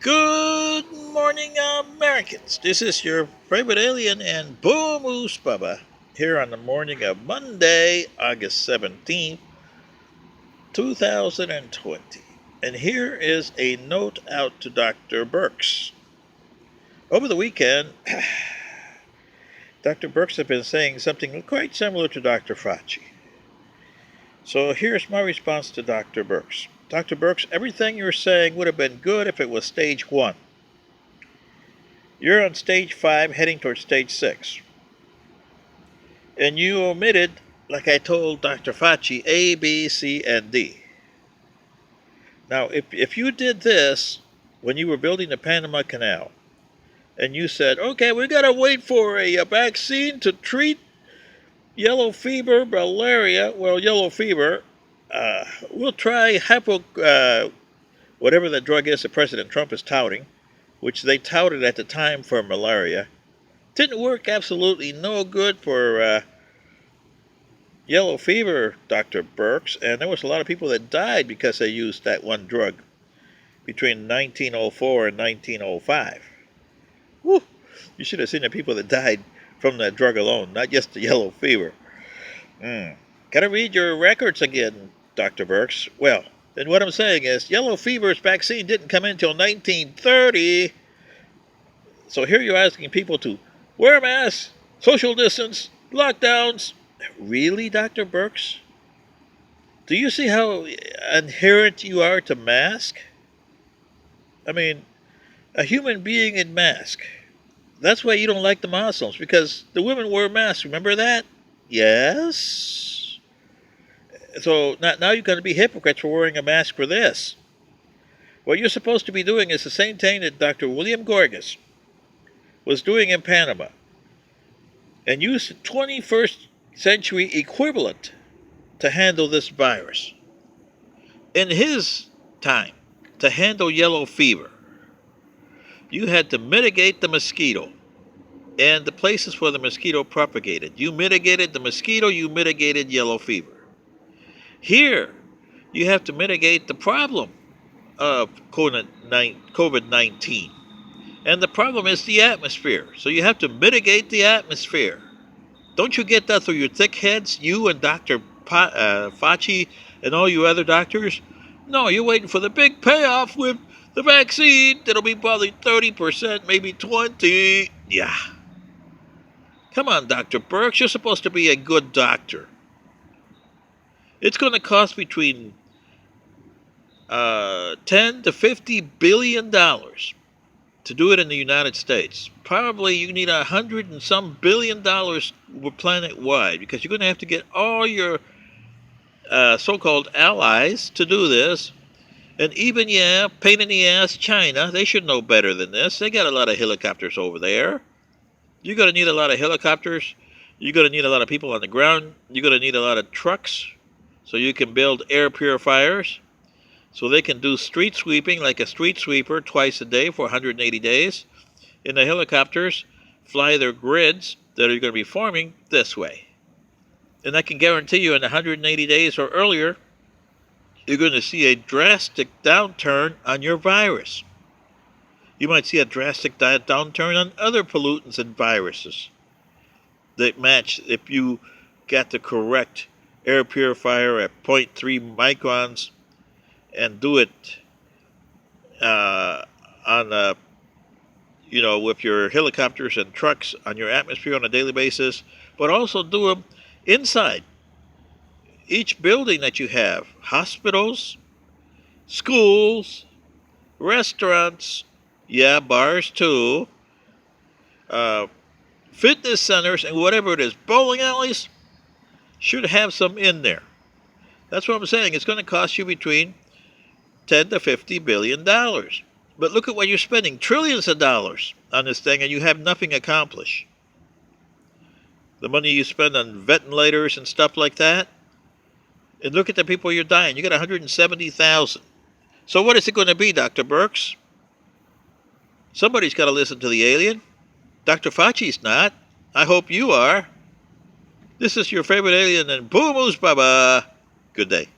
Good morning, Americans. This is your favorite alien and Boom Moose Bubba here on the morning of Monday, August 17th, 2020. And here is a note out to Dr. Byrx. Over the weekend, Dr. Byrx has been saying something quite similar to Dr. Fauci. So here's my response to Dr. Byrx. Dr. Byrx, everything you're saying would have been good if it was stage 1. You're on stage 5 heading towards stage 6. And you omitted, like I told Dr. Fauci, A, B, C, and D. Now, if you did this when you were building the Panama Canal, and you said, okay, we got to wait for a vaccine to treat yellow fever, malaria, well, yellow fever, we'll try whatever the drug is that President Trump is touting, which they touted at the time for malaria. Didn't work absolutely no good for yellow fever, Dr. Byrx, and there was a lot of people that died because they used that one drug between 1904 and 1905. Whew. You should have seen the people that died from that drug alone, not just the yellow fever. Gotta read your records again, Dr. Byrx. Well, then what I'm saying is yellow fever's vaccine didn't come in until 1930. So here you're asking people to wear masks, social distance, lockdowns. Really, Dr. Byrx? Do you see how adherent you are to mask? I mean, a human being in mask. That's why you don't like the Muslims, because the women wear masks. Remember that? Yes? So now you're going to be hypocrites for wearing a mask for this. What you're supposed to be doing is the same thing that Dr. William Gorgas was doing in Panama, and used the 21st century equivalent to handle this virus. In his time, to handle yellow fever, you had to mitigate the mosquito and the places where the mosquito propagated. You mitigated the mosquito, you mitigated yellow fever. Here, you have to mitigate the problem of COVID-19. And the problem is the atmosphere. So you have to mitigate the atmosphere. Don't you get that through your thick heads, you and Dr. Fauci and all you other doctors? No, you're waiting for the big payoff with the vaccine. That'll be probably 30%, maybe 20%. Yeah. Come on, Dr. Byrx. You're supposed to be a good doctor. It's going to cost between $10 to $50 billion to do it in the United States. Probably you need $100 and some billion planet wide, because you're going to have to get all your so-called allies to do this. And even, pain in the ass China, they should know better than this. They got a lot of helicopters over there. You're going to need a lot of helicopters. You're going to need a lot of people on the ground. You're going to need a lot of trucks so you can build air purifiers, so they can do street sweeping like a street sweeper twice a day for 180 days. And the helicopters fly their grids that are going to be forming this way. And I can guarantee you in 180 days or earlier, you're going to see a drastic downturn on your virus. You might see a drastic downturn on other pollutants and viruses that match if you got the correct air purifier at 0.3 microns and do it with your helicopters and trucks on your atmosphere on a daily basis, but also do them inside each building that you have. Hospitals, schools, restaurants, bars too, fitness centers, and whatever it is, bowling alleys, should have some in there. That's what I'm saying. It's going to cost you between $10 to $50 billion. But look at what you're spending, trillions of dollars on this thing, and you have nothing accomplished. The money you spend on ventilators and stuff like that, and look at the people you're dying. You got 170,000. So what is it going to be, Dr. Byrx? Somebody's got to listen to the alien. Dr. Fauci's not. I hope you are. This is your favorite alien, and boom, Baba. Good day.